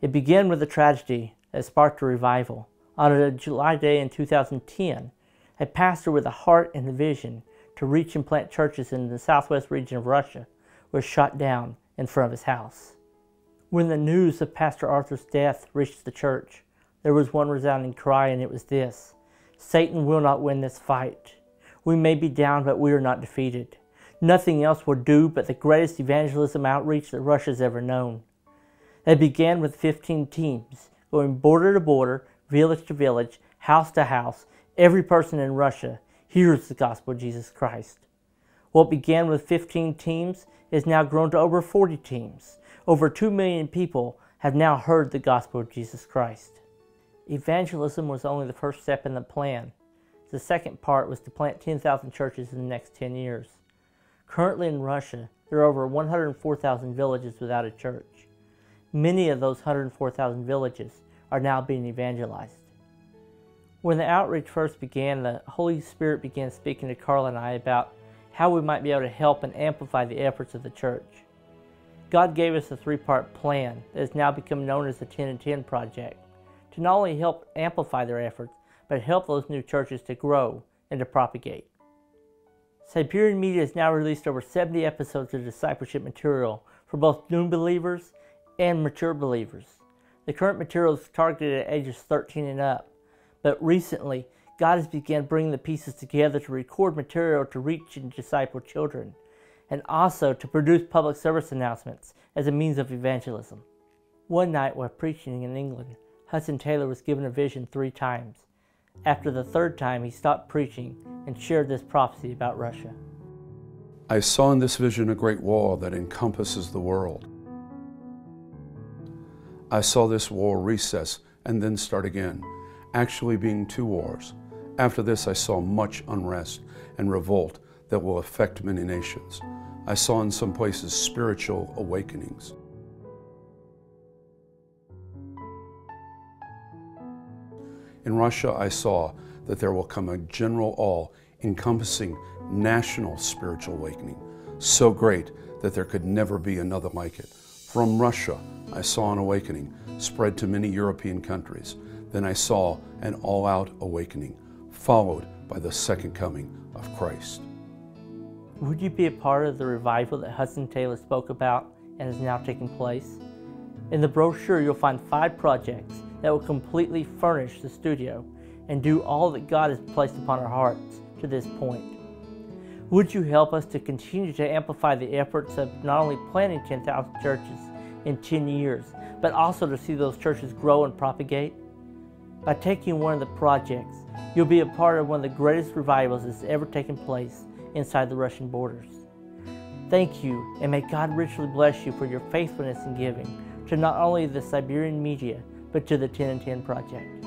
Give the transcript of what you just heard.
It began with a tragedy that sparked a revival. On a July day in 2010, a pastor with a heart and a vision to reach and plant churches in the southwest region of Russia was shot down in front of his house. When the news of Pastor Arthur's death reached the church, there was one resounding cry, and it was this: Satan will not win this fight. We may be down, but we are not defeated. Nothing else will do but the greatest evangelism outreach that Russia's ever known. They began with 15 teams, going border to border, village to village, house to house. Every person in Russia hears the gospel of Jesus Christ. What began with 15 teams is now grown to over 40 teams. Over 2 million people have now heard the gospel of Jesus Christ. Evangelism was only the first step in the plan. The second part was to plant 10,000 churches in the next 10 years. Currently in Russia, there are over 104,000 villages without a church. Many of those 104,000 villages are now being evangelized. When the outreach first began, the Holy Spirit began speaking to Carl and I about how we might be able to help and amplify the efforts of the church. God gave us a 3-part plan that has now become known as the 10 and 10 Project, to not only help amplify their efforts, but help those new churches to grow and to propagate. Siberian Media has now released over 70 episodes of discipleship material for both new believers and mature believers. The current material is targeted at ages 13 and up, but recently God has begun bringing the pieces together to record material to reach and disciple children, and also to produce public service announcements as a means of evangelism. One night while preaching in England, Hudson Taylor was given a vision 3 times. After the 3rd time, he stopped preaching and shared this prophecy about Russia. I saw in this vision a great wall that encompasses the world. I saw this war recess and then start again, actually being 2 wars. After this, I saw much unrest and revolt that will affect many nations. I saw in some places spiritual awakenings. In Russia, I saw that there will come a general all-encompassing national spiritual awakening, so great that there could never be another like it. From Russia, I saw an awakening spread to many European countries. Then I saw an all-out awakening, followed by the second coming of Christ. Would you be a part of the revival that Hudson Taylor spoke about and is now taking place? In the brochure, you'll find 5 projects that will completely furnish the studio and do all that God has placed upon our hearts to this point. Would you help us to continue to amplify the efforts of not only planting 10,000 churches in 10 years, but also to see those churches grow and propagate? By taking one of the projects, you'll be a part of one of the greatest revivals that's ever taken place inside the Russian borders. Thank you, and may God richly bless you for your faithfulness in giving to not only the Siberian Media, but to the 10 and 10 Project.